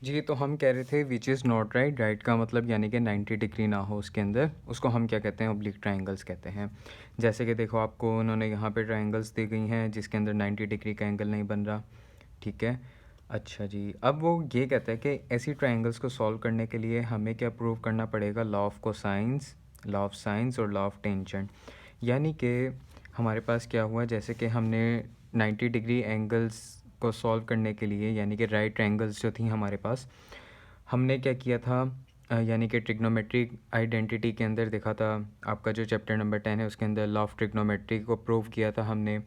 जी, तो हम कह रहे थे which is not right, right का मतलब यानी कि 90 डिग्री ना हो उसके अंदर, उसको हम क्या कहते हैं, ऑब्लिक ट्रायंगल्स कहते हैं। जैसे कि देखो आपको उन्होंने यहाँ पे ट्रायंगल्स दी गई हैं जिसके अंदर 90 डिग्री का एंगल नहीं बन रहा, ठीक है। अच्छा जी, अब वो ये कहता है कि ऐसी ट्रायंगल्स को सॉल्व करने के लिए हमें क्या प्रूव करना पड़ेगा, law of cosines, law of science और लॉ ऑफ टेंजेंट। यानी कि हमारे पास क्या हुआ, जैसे कि हमने 90 डिग्री एंगल्स को सॉल्व करने के लिए यानी कि राइट ट्रायंगल्स जो थी हमारे पास, हमने क्या किया था, यानी कि ट्रिग्नोमेट्रिक आइडेंटिटी के अंदर देखा था, आपका जो चैप्टर नंबर 10 है उसके अंदर लॉ ऑफ ट्रिग्नोमेट्री को प्रूव किया था हमने,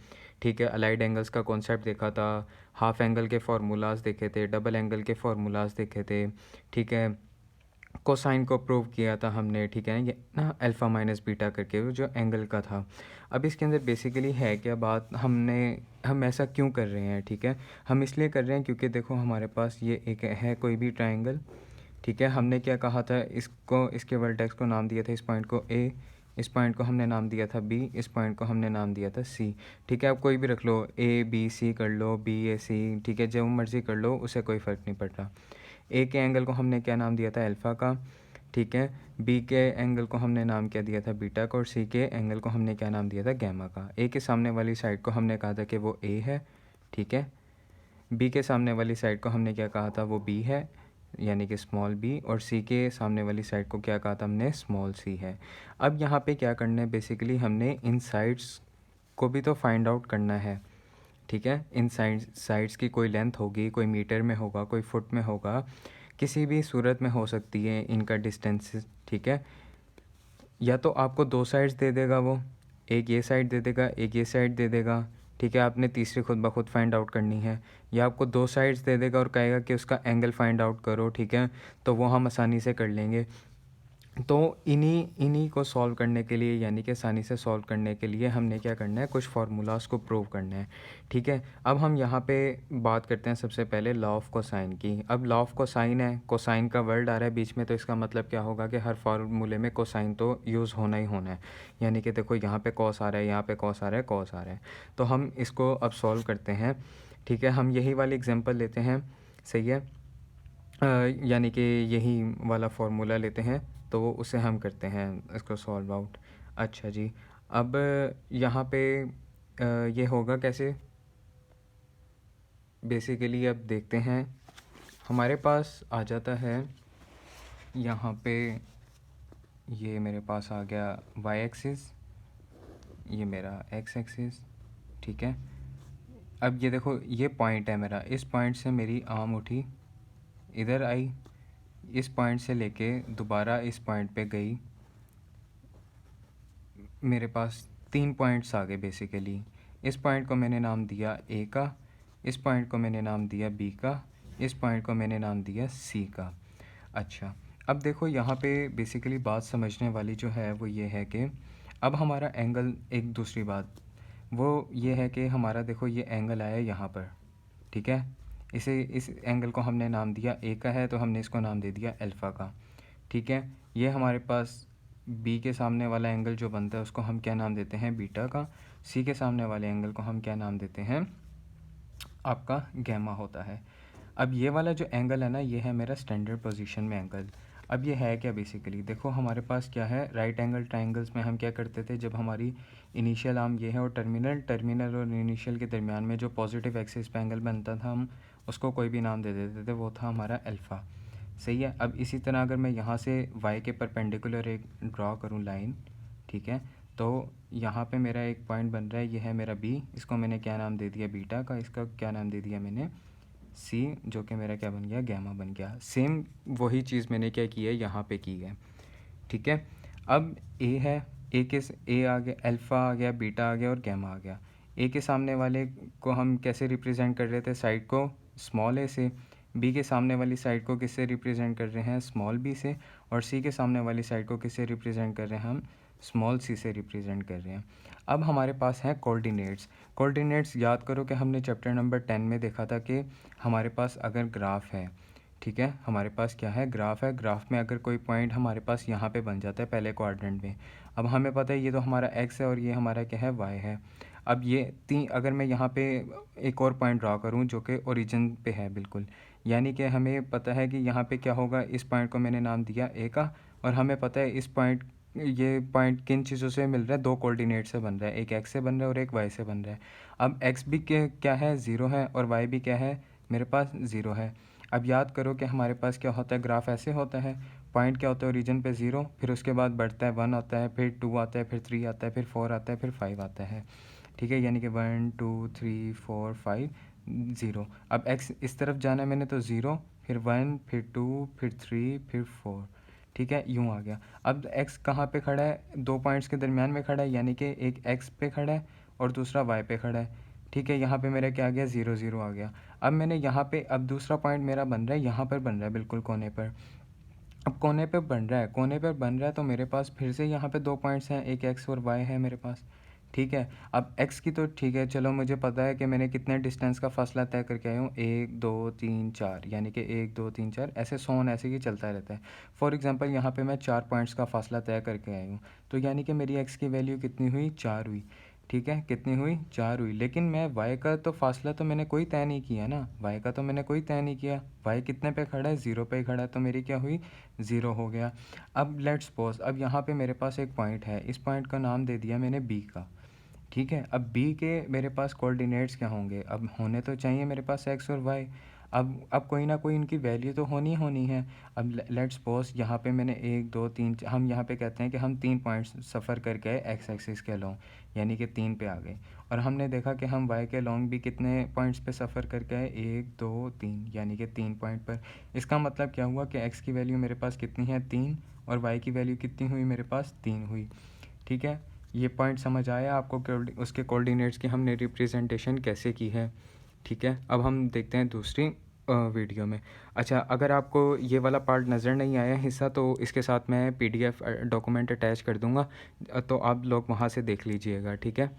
ठीक है। अलाइड एंगल्स का कॉन्सेप्ट देखा था, हाफ एंगल के फार्मूलाज देखे थे, डबल एंगल के फार्मूलाज देखे थे, ठीक है। कोसाइन को प्रूव किया था हमने, ठीक है, ये ना अल्फ़ा माइनस बीटा करके वो जो एंगल का था। अब इसके अंदर बेसिकली है क्या बात, हम ऐसा क्यों कर रहे हैं, ठीक है। हम इसलिए कर रहे हैं क्योंकि देखो हमारे पास ये एक है कोई भी ट्रायंगल, ठीक है। हमने क्या कहा था, इसको, इसके वर्टेक्स को नाम दिया था, इस पॉइंट को ए, इस पॉइंट को हमने नाम दिया था बी, इस पॉइंट को हमने नाम दिया था सी, ठीक है। आप कोई भी रख लो, ए बी सी कर लो, बी ए सी, ठीक है, जो मर्ज़ी कर लो, उससे कोई फ़र्क नहीं पड़ रहा। ए के एंगल को हमने क्या नाम दिया था, अल्फ़ा का, ठीक है। बी के एंगल को हमने नाम क्या दिया था, बीटा का, और सी के एंगल को हमने क्या नाम दिया था, गैमा का। ए के सामने वाली साइड को हमने कहा था कि वो ए है, ठीक है। बी के सामने वाली साइड को हमने क्या कहा था, वो बी है, यानी कि स्मॉल बी, और सी के सामने वाली साइड को क्या कहा था हमने, स्मॉल सी है। अब यहाँ पे क्या करना है, बेसिकली हमने इन साइड्स को भी तो फाइंड आउट करना है, ठीक है। इन साइड्स की कोई लेंथ होगी, कोई मीटर में होगा, कोई फुट में होगा, किसी भी सूरत में हो सकती है इनका डिस्टेंस, ठीक है। या तो आपको दो साइड्स दे देगा वो, एक ये साइड दे देगा, एक ये साइड दे देगा, ठीक है, आपने तीसरी खुद ब खुद फाइंड आउट करनी है। या आपको दो साइड्स दे देगा और कहेगा कि उसका एंगल फाइंड आउट करो, ठीक है, तो वो हम आसानी से कर लेंगे। तो इन्हीं इन्हीं को सॉल्व करने के लिए, यानी कि आसानी से सॉल्व करने के लिए हमने क्या करना है, कुछ फार्मूलाज को प्रूव करना है, ठीक है। अब हम यहाँ पे बात करते हैं सबसे पहले लॉ ऑफ कोसाइन की। अब लॉ ऑफ कोसाइन है, कोसाइन का वर्ड आ रहा है बीच में, तो इसका मतलब क्या होगा कि हर फार्मूले में कोसाइन तो यूज़ होना ही होना है। यानी कि देखो यहाँ पे कॉस आ रहा है, यहाँ पे कॉस आ रहा है, कॉस आ रहा है, तो हम इसको अब सॉल्व करते हैं, ठीक है। हम यही वाली एग्जाम्पल लेते हैं, सही है, यानी कि यही वाला फार्मूला लेते हैं, तो उसे हम करते हैं इसको सॉल्व आउट। अच्छा जी, अब यहाँ पे ये होगा कैसे, बेसिकली अब देखते हैं, हमारे पास आ जाता है यहाँ पे, ये मेरे पास आ गया वाई एक्सिस, ये मेरा एक्स एक्सिस, ठीक है। अब ये देखो ये पॉइंट है मेरा, इस पॉइंट से मेरी आर्म उठी, इधर आई, इस पॉइंट से लेके दोबारा इस पॉइंट पे गई, मेरे पास 3 पॉइंट्स आ गए बेसिकली। इस पॉइंट को मैंने नाम दिया ए का, इस पॉइंट को मैंने नाम दिया बी का, इस पॉइंट को मैंने नाम दिया सी का। अच्छा, अब देखो यहाँ पे बेसिकली बात समझने वाली जो है वो ये है कि अब हमारा एंगल, एक दूसरी बात वो ये है कि हमारा देखो ये एंगल आया यहाँ पर, ठीक है। इस एंगल को हमने नाम दिया ए का है, तो हमने इसको नाम दे दिया अल्फ़ा का, ठीक है। ये हमारे पास बी के सामने वाला एंगल जो बनता है उसको हम क्या नाम देते हैं, बीटा का। सी के सामने वाले एंगल को हम क्या नाम देते हैं, आपका गैमा होता है। अब ये वाला जो एंगल है ना, ये है मेरा स्टैंडर्ड पोजीशन में एंगल। अब ये है क्या, बेसिकली देखो हमारे पास क्या है, राइट एंगल ट्रायंगल्स में हम क्या करते थे, जब हमारी इनिशियल आर्म ये है और टर्मिनल और इनिशियल के दरमियान में जो पॉजिटिव एक्सिस पे एंगल बनता था, हम उसको कोई भी नाम दे देते थे, वो था हमारा अल्फ़ा, सही है। अब इसी तरह अगर मैं यहाँ से y के परपेंडिकुलर एक ड्रॉ करूँ लाइन, ठीक है, तो यहाँ पे मेरा एक पॉइंट बन रहा है, ये है मेरा b, इसको मैंने क्या नाम दे दिया, बीटा का, इसका क्या नाम दे दिया मैंने, c, जो कि मेरा क्या बन गया, गैमा बन गया। सेम वही चीज़ मैंने क्या की है, यहाँ पे की है, ठीक है। अब a है, a आ गया, अल्फ़ा आ गया, बीटा आ गया और गैमा आ गया। a के सामने वाले को हम कैसे रिप्रेजेंट कर रहे थे, साइड को स्मॉल a से, b के सामने वाली साइड को किससे रिप्रेजेंट कर रहे हैं, स्मॉल b से, और c के सामने वाली साइड को किससे रिप्रेजेंट कर रहे हैं, हम स्मॉल c से रिप्रेजेंट कर रहे हैं। अब हमारे पास हैं कोऑर्डिनेट्स। कोऑर्डिनेट्स याद करो कि हमने चैप्टर नंबर 10 में देखा था कि हमारे पास अगर ग्राफ है, ठीक है, हमारे पास क्या है, ग्राफ है, ग्राफ में अगर कोई पॉइंट हमारे पास यहाँ पे बन जाता है पहले क्वाड्रेंट में, अब हमें पता है ये तो हमारा x है और ये हमारा क्या है, y है। अब ये तीन, अगर मैं यहाँ पे एक और पॉइंट ड्रा करूँ जो कि ओरिजिन पे है बिल्कुल, यानी कि हमें पता है कि यहाँ पे क्या होगा, इस पॉइंट को मैंने नाम दिया ए का, और हमें पता है इस पॉइंट, ये पॉइंट किन चीज़ों से मिल रहा है, दो कोऑर्डिनेट से बन रहा है, एक एक्स से बन रहा है और एक वाई से बन रहा है। अब एक्स भी क्या है, ज़ीरो है, और वाई भी क्या है, मेरे पास ज़ीरो है। अब याद करो कि हमारे पास क्या होता है, ग्राफ ऐसे होता है, पॉइंट क्या होता है, ओरिजिन पे ज़ीरो, फिर उसके बाद बढ़ता है, 1 आता है, फिर 2 आता है, फिर 3 आता है, फिर 4 आता है, फिर 5 आता है। ठीक है, यानी कि 1 2 3 4 5 ज़ीरो। अब एक्स इस तरफ जाना है मैंने, तो ज़ीरो, फिर 1, फिर 2, फिर 3, फिर 4। ठीक है, यूँ आ गया। अब एक्स कहाँ पे खड़ा है, दो पॉइंट्स के दरमियान में खड़ा है, यानी कि एक एक्स पे खड़ा है और दूसरा वाई पे खड़ा है। ठीक है, यहाँ पे मेरा क्या आ गया, ज़ीरो ज़ीरो आ गया। अब मैंने यहाँ पे, अब दूसरा पॉइंट मेरा बन रहा है, यहाँ पर बन रहा है बिल्कुल कोने पर। अब कोने पे बन रहा है, कोने पर बन रहा है, तो मेरे पास फिर से यहाँ पे दो पॉइंट्स हैं, एक एक्स और वाई है मेरे पास। ठीक है, अब एक्स की तो ठीक है, चलो मुझे पता है कि मैंने कितने डिस्टेंस का फासला तय करके आया हूँ, 1 2 3 4, यानी कि 1 2 3 4, ऐसे सोन ऐसे ही चलता रहता है। फॉर एग्जांपल यहाँ पे मैं 4 पॉइंट्स का फासला तय करके आई हूँ, तो यानी कि मेरी एक्स की वैल्यू कितनी हुई, 4 हुई। ठीक है, कितनी हुई, 4 हुई। लेकिन मैं वाई का तो फासला तो मैंने कोई तय नहीं किया ना, वाई का तो मैंने कोई तय नहीं किया। वाई कितने पे खड़ा है, ज़ीरो पे ही खड़ा है, तो मेरी क्या हुई, ज़ीरो हो गया। अब लेट्स सपोज, अब यहाँ पे मेरे पास एक पॉइंट है, इस पॉइंट का नाम दे दिया मैंने बी का। ठीक है, अब बी के मेरे पास कोऑर्डिनेट्स क्या होंगे, अब होने तो चाहिए मेरे पास एक्स और वाई। अब कोई ना कोई इनकी वैल्यू तो होनी है। अब लेट्स सपोज यहाँ पे मैंने एक दो तीन, हम यहाँ पे कहते हैं कि हम 3 पॉइंट्स सफ़र करके आए एक्स एक्सिस के अलोंग, यानी कि 3 पे आ गए। और हमने देखा कि हम वाई के अलोंग भी कितने पॉइंट्स पे सफ़र करके आए, 1 2 3, यानी कि 3 पॉइंट पर। इसका मतलब क्या हुआ कि एक्स की वैल्यू मेरे पास कितनी है, 3, और वाई की वैल्यू कितनी हुई मेरे पास, 3 हुई। ठीक है, ये पॉइंट समझ आया आपको कि उसके कोऑर्डिनेट्स की हमने रिप्रेजेंटेशन कैसे की है। ठीक है, अब हम देखते हैं दूसरी वीडियो में। अच्छा, अगर आपको ये वाला पार्ट नज़र नहीं आया हिस्सा, तो इसके साथ मैं पीडीएफ डॉक्यूमेंट अटैच कर दूंगा, तो आप लोग वहाँ से देख लीजिएगा। ठीक है।